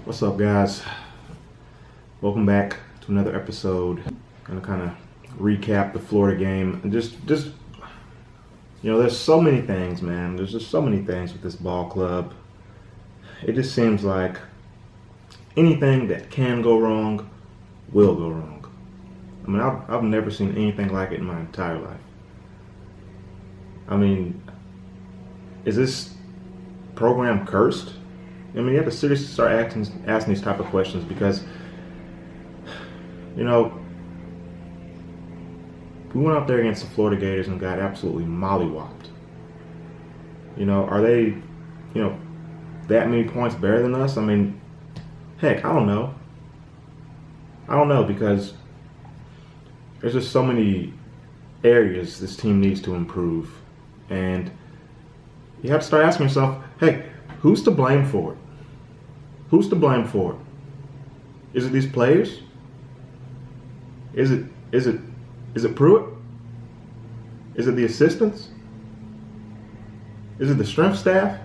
What's up, guys? Welcome back to another episode. Gonna kind of recap the Florida game and just there's so many things, man. There's just so many things with this ball club. It just seems like anything that can go wrong will go wrong. I mean, I've never seen anything like it in my entire life. I mean, is this program cursed? I mean, you have to seriously start asking these type of questions because, we went out there against the Florida Gators and got absolutely mollywopped. Are they, that many points better than us? I mean, heck, I don't know. Because there's just so many areas this team needs to improve. And you have to start asking yourself, hey, who's to blame for it? Who's to blame for it? Is it these players? Is it Pruitt? Is it the assistants? Is it the strength staff?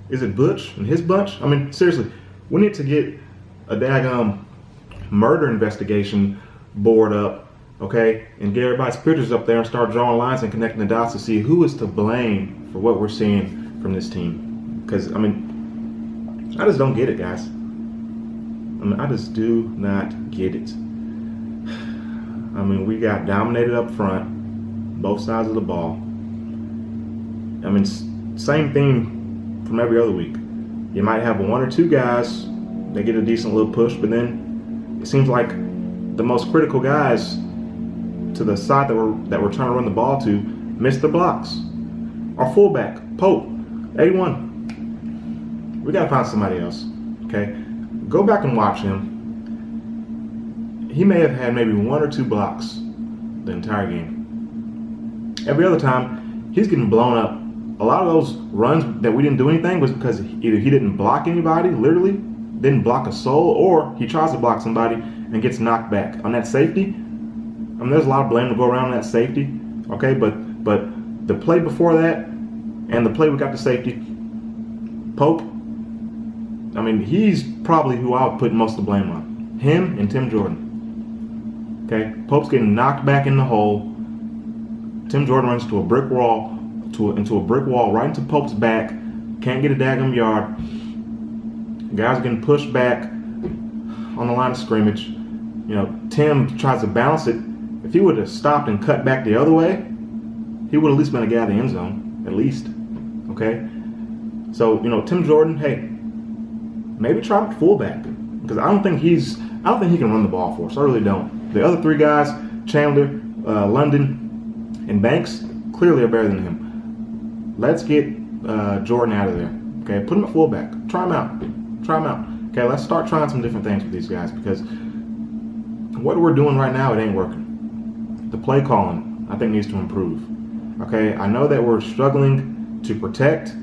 Is it Butch and his bunch? I mean, seriously, we need to get a daggum murder investigation board up, okay, and get everybody's pictures up there and start drawing lines and connecting the dots to see who is to blame for what we're seeing from this team. Because, I just don't get it, guys. I just do not get it. We got dominated up front, both sides of the ball. Same theme from every other week. You might have one or two guys that get a decent little push, but then it seems like the most critical guys to the side that we're trying to run the ball to miss the blocks. Our fullback, Pope, 81. We got to find somebody else, okay? Go back and watch him. He may have had maybe one or two blocks the entire game. Every other time, he's getting blown up. A lot of those runs that we didn't do anything was because either he didn't block anybody, literally, didn't block a soul, or he tries to block somebody and gets knocked back. On that safety, there's a lot of blame to go around on that safety, okay? But the play before that and the play we got to safety, Pope, he's probably who I would put most of the blame on. Him and Tim Jordan. Okay? Pope's getting knocked back in the hole. Tim Jordan runs into a brick wall, right into Pope's back. Can't get a daggum yard. Guys are getting pushed back on the line of scrimmage. Tim tries to bounce it. If he would have stopped and cut back the other way, he would have at least been a guy in the end zone, at least. Okay? So, Tim Jordan, hey, maybe try him at fullback. Because I don't think he can run the ball for us. I really don't. The other three guys, Chandler, London, and Banks, clearly are better than him. Let's get Jordan out of there. Okay, put him at fullback. Try him out. Okay, let's start trying some different things with these guys because what we're doing right now, it ain't working. The play calling, I think, needs to improve. Okay, I know that we're struggling to protect,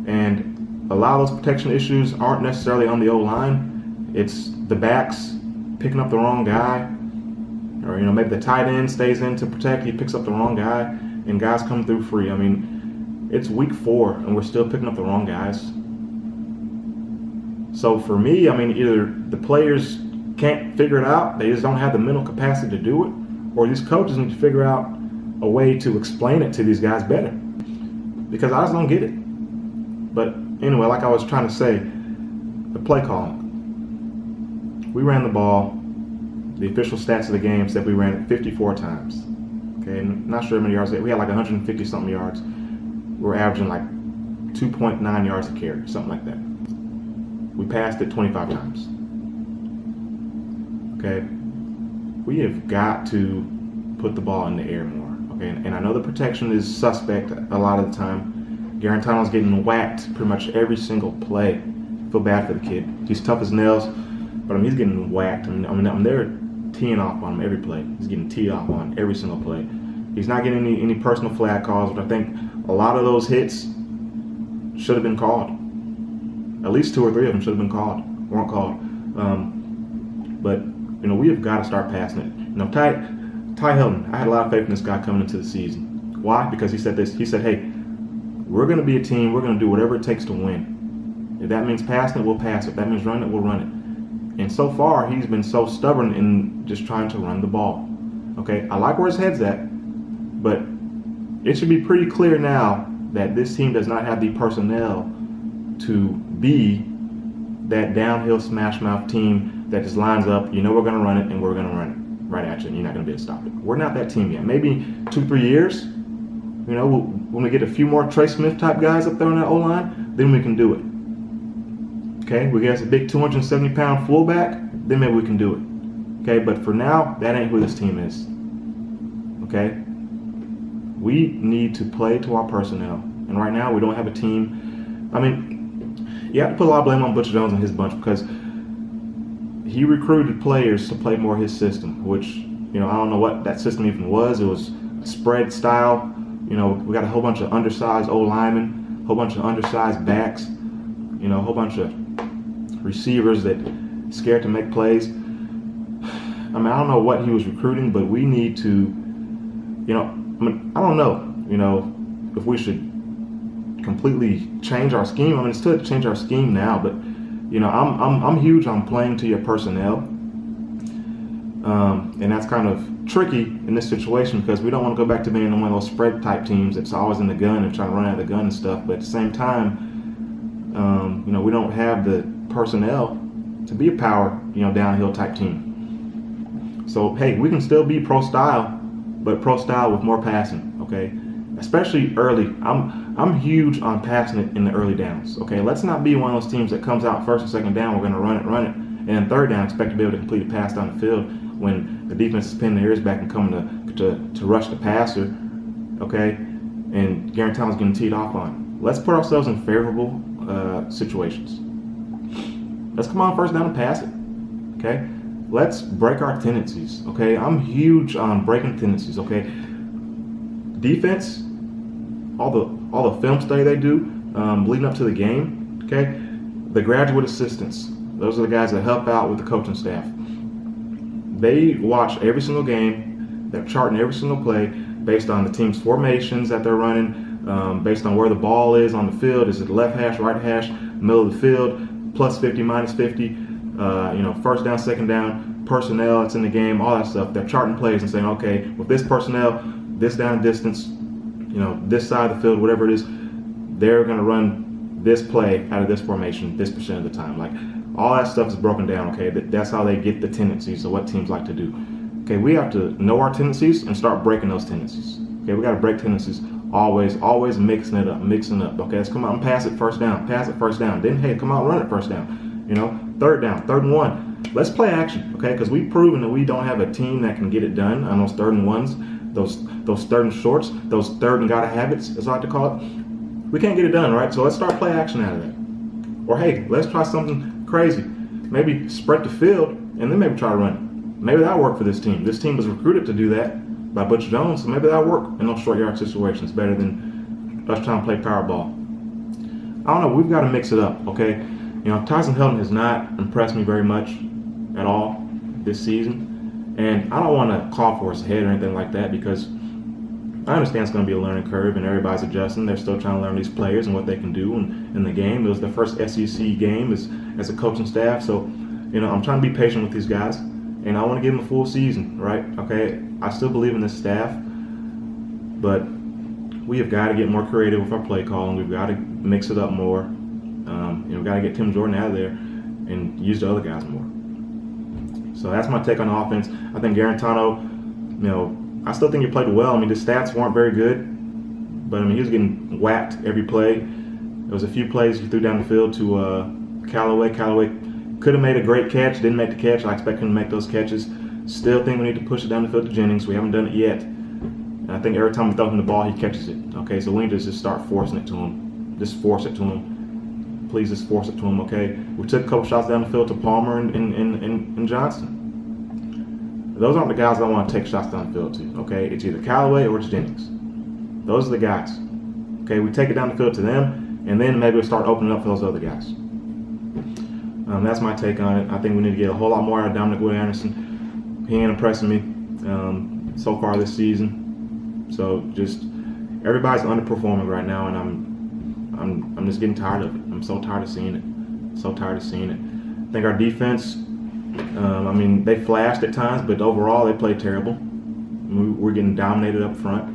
and a lot of those protection issues aren't necessarily on the O-line. It's the backs picking up the wrong guy, or maybe the tight end stays in to protect. He picks up the wrong guy, and guys come through free. It's week 4, and we're still picking up the wrong guys. So for me, either the players can't figure it out, they just don't have the mental capacity to do it, or these coaches need to figure out a way to explain it to these guys better, because I just don't get it. But anyway, like I was trying to say, the play calling. We ran the ball. The official stats of the game said we ran it 54 times. Okay, not sure how many yards. We had like 150 something yards. We're averaging like 2.9 yards a carry, something like that. We passed it 25 times. Okay, we have got to put the ball in the air more. Okay, and I know the protection is suspect a lot of the time. Garantano's getting whacked pretty much every single play. I feel bad for the kid. He's tough as nails, but he's getting whacked. They're teeing off on him every play. He's getting teed off on every single play. He's not getting any personal flag calls, but I think a lot of those hits should have been called. At least 2 or 3 of them should have been called. Weren't called. But we have got to start passing it. Ty Hilton, I had a lot of faith in this guy coming into the season. Why? Because he said this. He said, hey, we're going to be a team. We're going to do whatever it takes to win. If that means passing it, we'll pass it. If that means running it, we'll run it. And so far, he's been so stubborn in just trying to run the ball. Okay, I like where his head's at, but it should be pretty clear now that this team does not have the personnel to be that downhill smash mouth team that just lines up, we're going to run it, and we're going to run it right at you, and you're not going to be able to stop it. We're not that team yet. Maybe 2-3 years, when we get a few more Trey Smith type guys up there on that O-line, then we can do it. Okay, we get a big 270-pound fullback, then maybe we can do it. Okay, but for now, that ain't who this team is. Okay, we need to play to our personnel, and right now we don't have a team. I mean, you have to put a lot of blame on Butcher Jones and his bunch because he recruited players to play more his system, which, I don't know what that system even was. It was a spread style. We got a whole bunch of undersized O-linemen, a whole bunch of undersized backs, a whole bunch of receivers that scared to make plays. I mean, I don't know what he was recruiting, but we need to, I don't know, if we should completely change our scheme. I mean, it's still to change our scheme now, but I'm huge on playing to your personnel, and that's kind of tricky in this situation because we don't want to go back to being one of those spread type teams that's always in the gun and trying to run out of the gun and stuff. But at the same time, we don't have the personnel to be a power, downhill type team. So hey, we can still be pro style, but pro style with more passing. Okay. Especially early. I'm huge on passing it in the early downs. Okay, let's not be one of those teams that comes out first and second down, we're going to run it, and then third down expect to be able to complete a pass down the field when the defense is pinning their ears back and coming to rush the passer. Okay, and Garantano's getting teed off on. Let's put ourselves in favorable situations. Let's come on first down and pass it. Okay, let's break our tendencies. Okay, I'm huge on breaking tendencies. Okay. Defense, all the film study they do leading up to the game, okay? The graduate assistants, those are the guys that help out with the coaching staff. They watch every single game. They're charting every single play based on the team's formations that they're running, based on where the ball is on the field. Is it left hash, right hash, middle of the field, plus 50, minus 50, first down, second down, personnel that's in the game, all that stuff. They're charting plays and saying, okay, with this personnel, this down distance, this side of the field, whatever it is, they're going to run this play out of this formation this % of the time. Like, all that stuff is broken down, okay? That's how they get the tendencies of what teams like to do. Okay, we have to know our tendencies and start breaking those tendencies. Okay, we got to break tendencies always mixing it up. Okay, let's come out and pass it first down. Then, hey, come out and run it first down. Third down, 3rd and 1. Let's play action, okay? Because we've proven that we don't have a team that can get it done on those 3rd and 1s. Those 3rd and shorts, those 3rd and gotta habits, as I like to call it. We can't get it done, right? So let's start play action out of that. Or hey, let's try something crazy. Maybe spread the field and then maybe try to run it. Maybe that'll work for this team. This team was recruited to do that by Butch Jones, so maybe that'll work in those short yard situations better than us trying to play power ball. I don't know. We've got to mix it up, okay? Tyson Helton has not impressed me very much at all this season. And I don't want to call for his head or anything like that because I understand it's going to be a learning curve and everybody's adjusting. They're still trying to learn these players and what they can do in the game. It was the first SEC game as a coaching staff. So, I'm trying to be patient with these guys and I want to give them a full season, right? Okay, I still believe in this staff, but we have got to get more creative with our play calling. We've got to mix it up more. We've got to get Tim Jordan out of there and use the other guys more. So that's my take on the offense. I think Garantano, I still think he played well. I mean, the stats weren't very good, but he was getting whacked every play. There was a few plays he threw down the field to Callaway. Callaway could have made a great catch, didn't make the catch. I expect him to make those catches. Still think we need to push it down the field to Jennings. We haven't done it yet. And I think every time we throw him the ball, he catches it. Okay, so we need to just start forcing it to him. Just force it to him. Please just force it to him, okay? We took a couple shots down the field to Palmer and Johnson. Those aren't the guys I want to take shots down the field to, okay? It's either Callaway or it's Jennings. Those are the guys. Okay, we take it down the field to them, and then maybe we'll start opening up for those other guys. That's my take on it. I think we need to get a whole lot more out of Dominic Wood-Anderson. He ain't impressing me so far this season. So just everybody's underperforming right now, and I'm just getting tired of it. I'm so tired of seeing it. So tired of seeing it. I think our defense, I mean, they flashed at times, but overall they played terrible. We're getting dominated up front.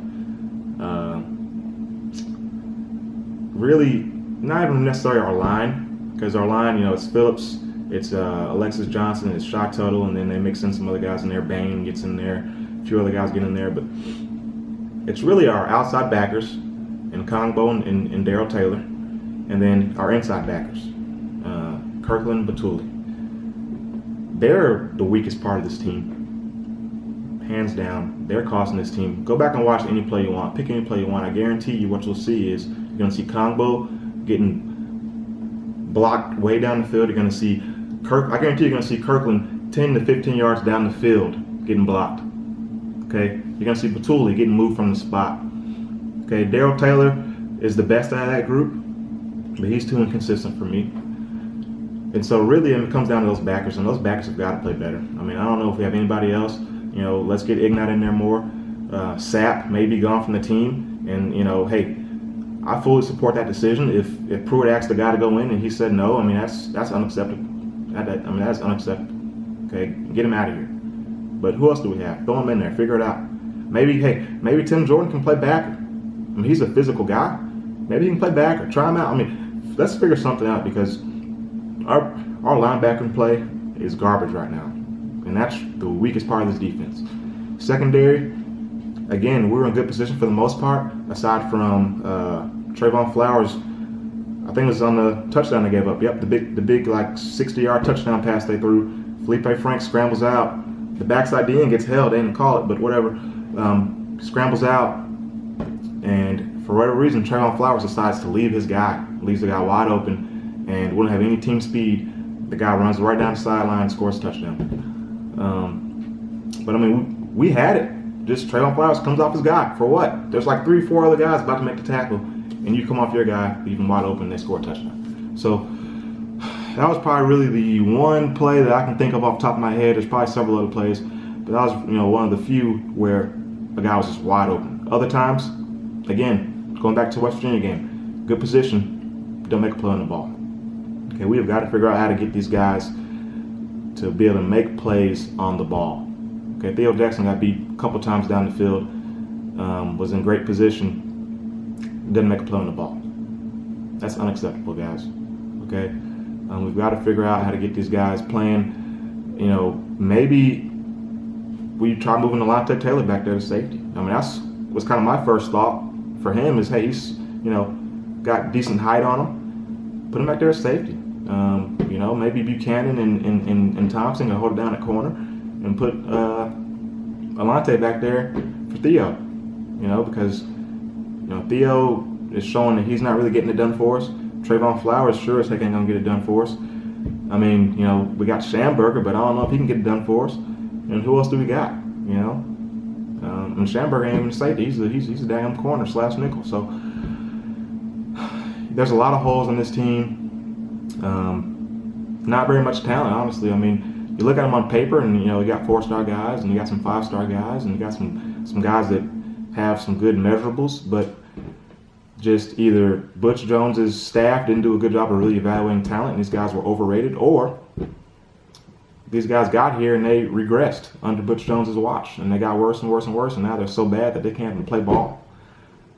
Really, not even necessarily our line, because our line, you know, it's Phillips, it's Alexis Johnson, it's Shot Tuttle, and then they mix in some other guys in there. Bain gets in there, a few other guys get in there, but it's really our outside backers, and Kongbo and Darrell Taylor, and then our inside backers, Kirkland, Batuli. They're the weakest part of this team, hands down. They're costing this team. Go back and watch any play you want. Pick any play you want. I guarantee you what you'll see is you're going to see Kongbo getting blocked way down the field. You're going to see I guarantee you're going to see Kirkland 10 to 15 yards down the field getting blocked. Okay, you're going to see Batuli getting moved from the spot. Okay, Darrell Taylor is the best out of that group, but he's too inconsistent for me. And so really it comes down to those backers, and those backers have got to play better. I mean, I don't know if we have anybody else. You know, let's get Ignat in there more. Sapp may be gone from the team, and you know, hey, I fully support that decision. If Pruitt asked the guy to go in and he said no, I mean that's unacceptable. I mean that's unacceptable. Okay, get him out of here. But who else do we have? Throw him in there. Figure it out. Maybe Tim Jordan can play backer. I mean, he's a physical guy. Maybe he can play backer. Try him out. I mean, let's figure something out, because our linebacker play is garbage right now, and that's the weakest part of this defense. Secondary, again, we're in good position for the most part, aside from Trayvon Flowers. I think it was on the touchdown they gave up. Yep, the big like 60-yard touchdown pass they threw. Felipe Franks scrambles out. The backside DN gets held. They didn't call it, but whatever. Scrambles out, and for whatever reason, Trayvon Flowers decides to leave his guy. Leaves the guy wide open, and wouldn't have any team speed. The guy runs right down the sideline and scores a touchdown. But I mean, we had it. Just Trayvon Flowers comes off his guy. For what? There's like 3-4 other guys about to make the tackle, and you come off your guy, leave him wide open, and they score a touchdown. So that was probably really the one play that I can think of off the top of my head. There's probably several other plays, but that was, you know, one of the few where a guy was just wide open. Other times, again, going back to the West Virginia game, good position, don't make a play on the ball. Okay, we have got to figure out how to get these guys to be able to make plays on the ball. Okay, Theo Jackson got beat a couple times down the field, was in great position, didn't make a play on the ball. That's unacceptable, guys. Okay, we've got to figure out how to get these guys playing. You know, maybe we try moving Alontae Taylor back there to safety. I mean, was kind of my first thought for him is, hey, he's, you know, got decent height on him. Put him back there at safety. You know, maybe Buchanan and Thompson can hold it down at corner, and put Alontae back there for Theo. You know, because, you know, Theo is showing that he's not really getting it done for us. Trayvon Flowers sure as heck ain't gonna get it done for us. I mean, you know, we got Schamberger, but I don't know if he can get it done for us. And who else do we got? You know, and Schamberger ain't even a safety. He's a damn corner / nickel. So there's a lot of holes in this team. Not very much talent, honestly. I mean, you look at them on paper, and you know, you got 4-star guys, and you got some 5-star guys, and you got some guys that have some good measurables, but just either Butch Jones's staff didn't do a good job of really evaluating talent, and these guys were overrated, or these guys got here and they regressed under Butch Jones's watch, and they got worse and worse and worse, and now they're so bad that they can't even play ball.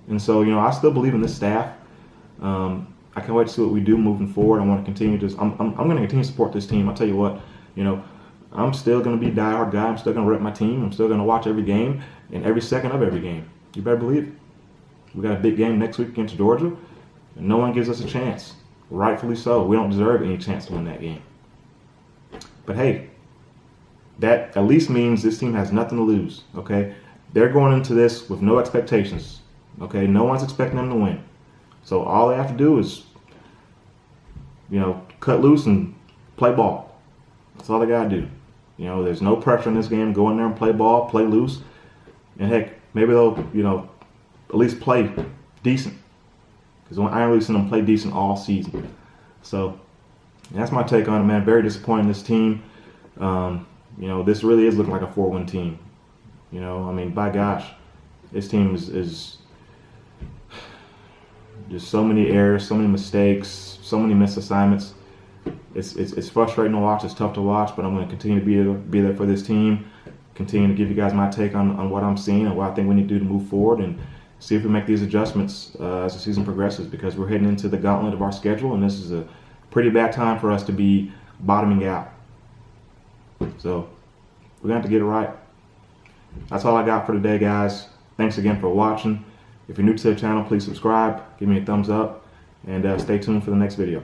And so, you know, I still believe in this staff. I can't wait to see what we do moving forward. I want to continue to. I'm going to continue to support this team. I'll tell you what, you know, I'm still going to be a diehard guy. I'm still going to rep my team. I'm still going to watch every game and every second of every game. You better believe it. We got a big game next week against Georgia, and no one gives us a chance. Rightfully so. We don't deserve any chance to win that game. But hey, that at least means this team has nothing to lose. Okay, they're going into this with no expectations. Okay, no one's expecting them to win. So all they have to do is, you know, cut loose and play ball. That's all they got to do. You know, there's no pressure in this game. Go in there and play ball, play loose. And heck, maybe they'll, you know, at least play decent. Because I haven't really seen them play decent all season. So that's my take on it, man. Very disappointed in this team. You know, this really is looking like a 4-win team. You know, I mean, by gosh, this team is Just so many errors, so many mistakes, so many missed assignments. It's frustrating to watch. It's tough to watch, but I'm going to continue to be there for this team. Continue to give you guys my take on what I'm seeing and what I think we need to do to move forward, and see if we make these adjustments as the season progresses, because we're heading into the gauntlet of our schedule, and this is a pretty bad time for us to be bottoming out. So we're going to have to get it right. That's all I got for today, guys. Thanks again for watching. If you're new to the channel, please subscribe, give me a thumbs up, and stay tuned for the next video.